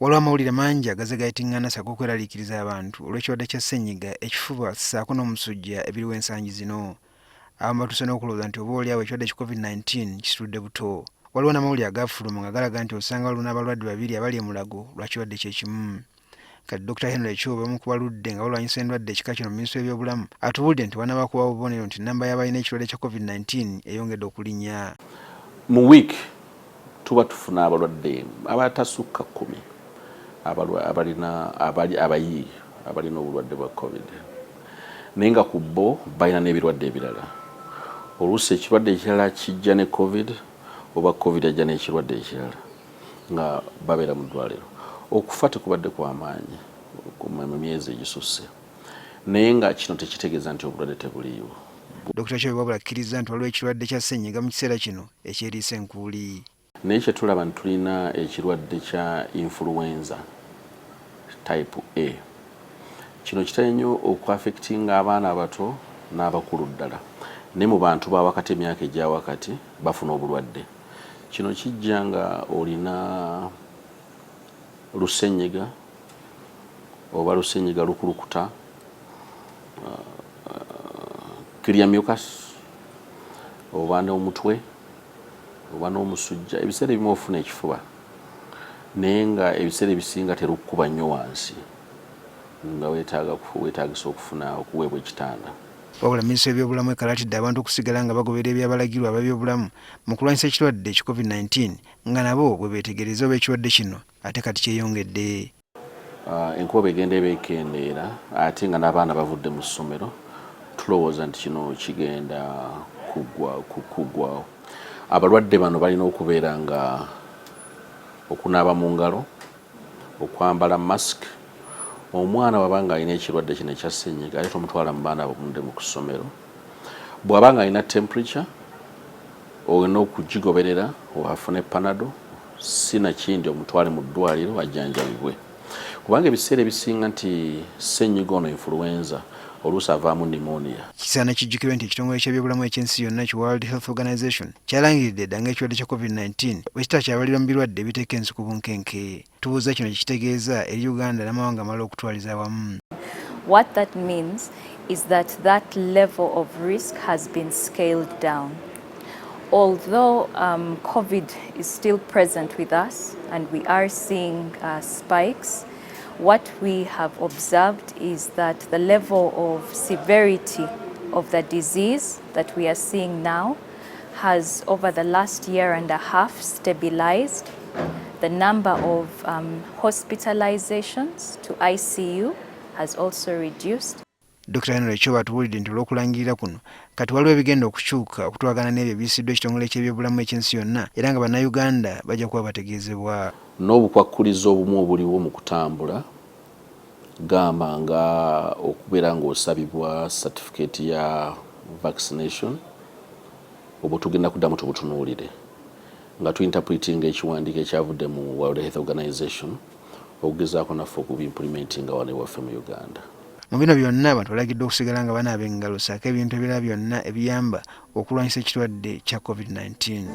Waliwo amawulire mangi agazigayitiŋŋana ssaako okweraliikiriza abantu olw'ekirwadde kya ssenyiga ekifuba ssaako n'omusujja ebiriwo ensangi zino. Abamu batuuse n'okulowooza nti oboolyawo ekirwadde ki COVID-19 kisitudde buto. Waliwo n'amawulire agafuluma nga galaga nti osanga waliwo n'abalwadde babiri abali emulago lwa kirwadde kyekimu. Kati Dr Henry Kyobe omu ku baludde nga balwanyisa endwadde ekika kino mu Minisitule y'ebyobulamu atubuulidde nti wanaba kubawo bubonero nti nnamba y'abalina ekirwadde kya COVID-19 eyongedde okulinnya. Mu wiiki tuba tufuna abalwadde abatasukka 10 abalina obulwadde bwa COVID. Naye nga ku bo balina n'ebirwadde ebirala. Oluusi ekirwadde ekirala kijja ne COVID oba COVID ajja n'ekirwadde ekirala nga babeera mu ddwaliro. Okufa tekubadde kw'amaanyi mu myezi egisusse. Naye nga kino tekitegeeza nti obulwadde tebuliiwo. Dr Kyobe wabula akkiriza nti waliwo ekirwadde kya ssenyiga mu kiseera kino ekyeriisa enkuuli. Naye kye tulaba nti tulina ekirwadde kya influenza type A. Kino kitera nnyo okuaffectinga abaana abato n'abakulu ddala. Ne mu bantu ba wakati emyaka egya wakati bafuna obulwadde. Kino kijja nga olina lusenyiga oba lusenyiga lukulukuta, kiryamyukas oba n'omutwe oba n'omusujja. Ebiseera ebimu ofuna ekifuba naye nga ebiseera ebisinga terukkuba nnyo wansi nga weetaagisa okufuna okuweebwa ekitanda. Wabula Minisitule y'ebyobulamu ekalaatidde abantu okusigala nga bagoberera ebyabalagirwa ab'ebyobulamu mu kulwanyisa ekirwadde ki COVID-19 nga nabo bwe beetegereza oba ekirwadde kino ate kati kyeyongedde. Enkuba egenda ekendeera ate nga n'abaana bavudde mu ssomero tulowooza nti kino kigenda kuggwawo. Abalwadde bano balina okubeera nga okunaaba mu ngalo, okwambala masiki. Omwana bw'abanga alina ekirwadde kino ekya ssenyiga ate tomutwala mu baana abavudde mu ssomero. Bw'abanga alina temperature olina okugigoberera afune panado, sinakindi omutwale mu ddwaliro ajjanjabibwe. Kubanga ebiseera ebisinga nti ssenyiga ono influenza oluusi avaamu pneumonia. Kisaana kijjukirwe nti ekitongole ky'ebyobulamu eky'ensi yonna ki World Health Organization kyalangiridde dda ng'ekirwadde kya COVID-19 bwe kitakyabalirwa mu birwadde ebiteeka ensi ku bunkenke. Tubuuza kino kitegeeza eri Uganda n'amawanga amalala okutwaliza awamu. What that means is that level of risk has been scaled down. Although COVID is still present with us and we are seeing spikes, what we have observed is that the level of severity of the disease that we are seeing now has, over the last year and a half, stabilized. The number of hospitalizations to ICU has also reduced. Dr Henry Kyobe atubuulidde nti olw'okulangirira kuno kati waliwo ebigenda okukyuka okutwagana n'ebyo ebiyisiddwa ekitongole ky'ebyobulamu eky'ensi yonna era nga bannayuganda bajja kuba bategeezebwa. N'obukwakkulizo obumu obuliwo mu kutambula gamba nga okubeera ng'osabibwa certificate ya vaccination obwo tugenda kuddamu tubutunuulire nga tuinterpretinga ekiwandiiko ekyavudde mu World Health Organization okugezaako naffe okubimplementinga wano ewaffe mu Uganda. Mu bino byonna abantu balagiddwa okusigala nga banaaba engalo ssaako ebintu ebirala byonna ebiyamba okulwanyisa ekirwadde kya COVID-19.